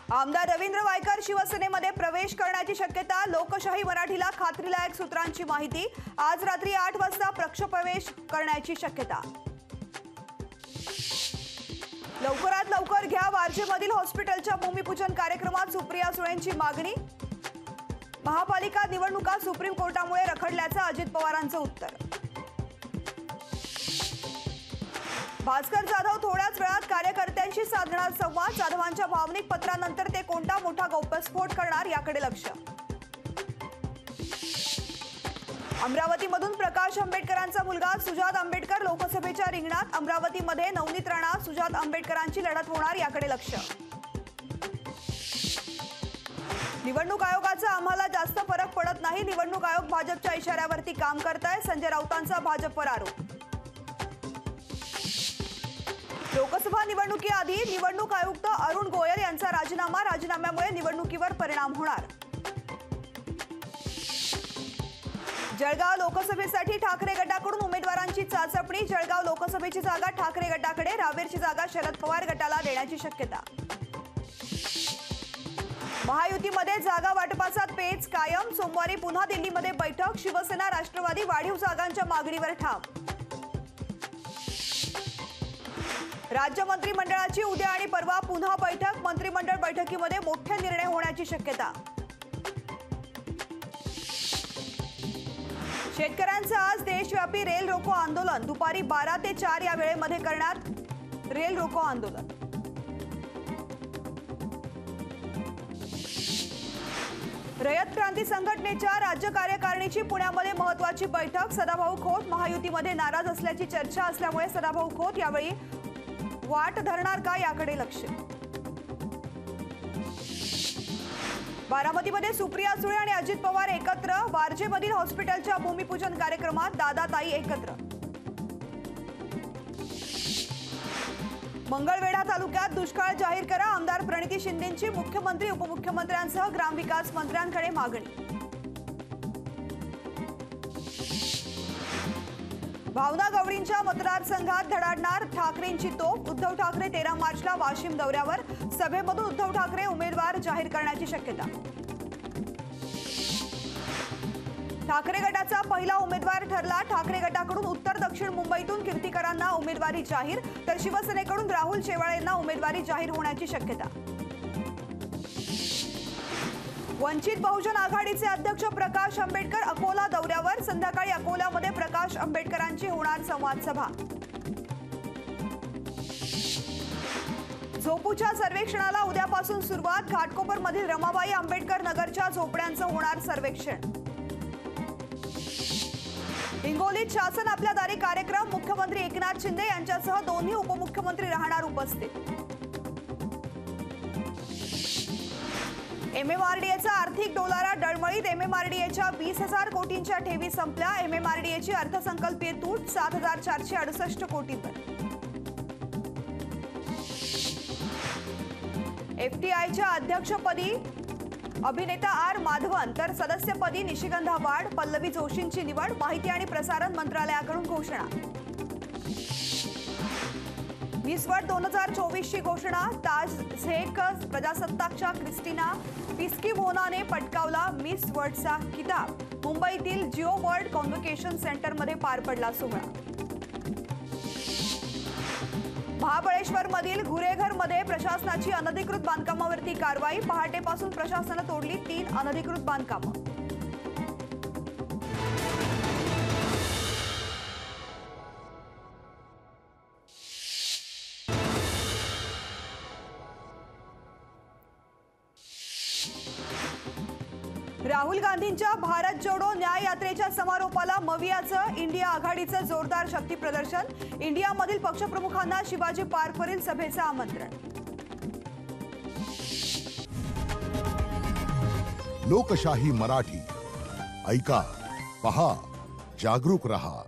आमदार रवींद्र वायकर शिवसेनेमध्ये प्रवेश करण्याची शक्यता। लोकशाही मराठीला खात्रीलायक सूत्रांची माहिती। आज रात्री 8 वाजता पक्षप्रवेश करण्याची शक्यता। लवकरात लवकर घ्या वारजेमधील हॉस्पिटलच्या भूमिपूजन कार्यक्रमात सुप्रिया सुळेंची मागणी। महापालिका निवडणुका सुप्रीम कोर्टामुळे रखडल्याचं अजित पवारांचं उत्तर। भास्कर जाधव थोड्याच वेळात कार्यकर्त्यांशी साधणार संवाद। जाधवांच्या भावनिक पत्रानंतर ते कोणता मोठा गौप्यस्फोट करणार याकडे लक्ष। अमरावतीमधून प्रकाश आंबेडकरांचा मुलगा सुजात आंबेडकर लोकसभेच्या रिंगणात। अमरावतीमध्ये नवनीत राणा सुजात आंबेडकरांची लढत होणार याकडे लक्ष। निवडणूक आयोगाचा आम्हाला जास्त फरक पडत नाही। निवडणूक आयोग भाजपच्या इशाऱ्यावरती काम करताय। संजय राऊतांचा भाजपवर आरोप। लोकसभा निवडणुकीआधी निवडणूक आयुक्त अरुण गोयल यांचा राजीनामा। राजीनाम्यामुळे निवडणुकीवर परिणाम होणार। जळगाव लोकसभेसाठी ठाकरे गटाकडून उमेदवारांची चाचपणी। जळगाव लोकसभेची जागा ठाकरे गटाकडे, रावेरची जागा शरद पवार गटाला देण्याची शक्यता। महायुतीमध्ये जागा वाटपाचा पेच कायम। सोमवारी पुन्हा दिल्लीमध्ये बैठक। शिवसेना राष्ट्रवादी वाढीव जागांच्या मागणीवर ठाम। राज्य मंत्रिमंडळाची उद्या आणि परवा पुन्हा बैठक। मंत्रिमंडळ बैठकीमध्ये मोठे निर्णय होण्याची शक्यता। शेतकऱ्यांचं आज देशव्यापी रेल रोको आंदोलन। दुपारी 12 ते 4 या वेळेमध्ये करणार रेल रोको आंदोलन। रयत क्रांती संघटनेच्या राज्य कार्यकारिणीची पुण्यामध्ये महत्त्वाची बैठक। सदाभाऊ खोत महायुतीमध्ये नाराज असल्याची चर्चा असल्यामुळे सदाभाऊ खोत यावेळी वाट धरणार का याकडे लक्ष। बारामतीमध्ये सुप्रिया सुळे आणि अजित पवार एकत्र। वारजेमधील हॉस्पिटलच्या भूमिपूजन कार्यक्रमात दादाताई एकत्र। मंगळवेढा तालुक्यात दुष्काळ जाहीर करा। आमदार प्रणिती शिंदेंची मुख्यमंत्री उपमुख्यमंत्र्यांसह ग्रामविकास मंत्र्यांकडे मागणी। भावना गवळींच्या मतदारसंघात धडाडणार ठाकरेंची तोफ। उद्धव ठाकरे 13 मार्चला वाशिम दौऱ्यावर। सभेमधून उद्धव ठाकरे उमेदवार जाहीर करण्याची शक्यता। ठाकरे गटाचा पहिला उमेदवार ठरला। ठाकरे गटाकडून उत्तर दक्षिण मुंबईतून कीर्तिकरांना उमेदवारी जाहीर, तर शिवसेनेकडून राहुल शेवाळेंना उमेदवारी जाहीर होण्याची शक्यता। वंचित बहुजन आघाडीचे अध्यक्ष प्रकाश आंबेडकर अकोला दौऱ्यावर। संध्याकाळी अकोल्यामध्ये प्रकाश आंबेडकरांची होणार संवाद सभा। झोपूच्या सर्वेक्षणाला उद्यापासून सुरुवात। घाटकोपरमधील रमाबाई आंबेडकर नगरच्या झोपड्यांचं होणार सर्वेक्षण। हिंगोलीत शासन आपल्या दारी कार्यक्रम। मुख्यमंत्री एकनाथ शिंदे यांच्यासह दोन्ही उपमुख्यमंत्री राहणार उपस्थित। एमएमआरडीएचा आर्थिक डोलारा डळमळीत। एमएमआरडीएच्या 20,000 कोटींच्या ठेवी संपल्या। एमएमआरडीएची अर्थसंकल्पीय तूट 7,468 कोटींवर। एफटीआयच्या अध्यक्षपदी अभिनेता आर माधवन, तर सदस्यपदी निशिगंधा वाड, पल्लवी जोशींची निवड। माहिती आणि प्रसारण मंत्रालयाकडून घोषणा। मिस वर्ल्ड 2024ची घोषणा। ताज झेक प्रजासत्ताकच्या क्रिस्टिना पिस्कीव्होनाने पटकावला मिस वर्ल्डचा किताब। मुंबईतील जिओ वर्ल्ड कॉन्व्होकेशन सेंटरमध्ये पार पडला सोहळा। महाबळेश्वरमधील घुरेघरमध्ये प्रशासनाची अनधिकृत बांधकामावरती कारवाई। पहाटेपासून प्रशासनानं तोडली 3 अनधिकृत बांधकामं। राहुल गांधींच्या भारत जोडो न्याय यात्रेच्या समारोपाला मवियाचं इंडिया आघाडीचं जोरदार शक्ती प्रदर्शन। इंडियामधील पक्षप्रमुखांना शिवाजी पार्कवरील सभेचं आमंत्रण। लोकशाही मराठी ऐका, पहा, जागरूक रहा।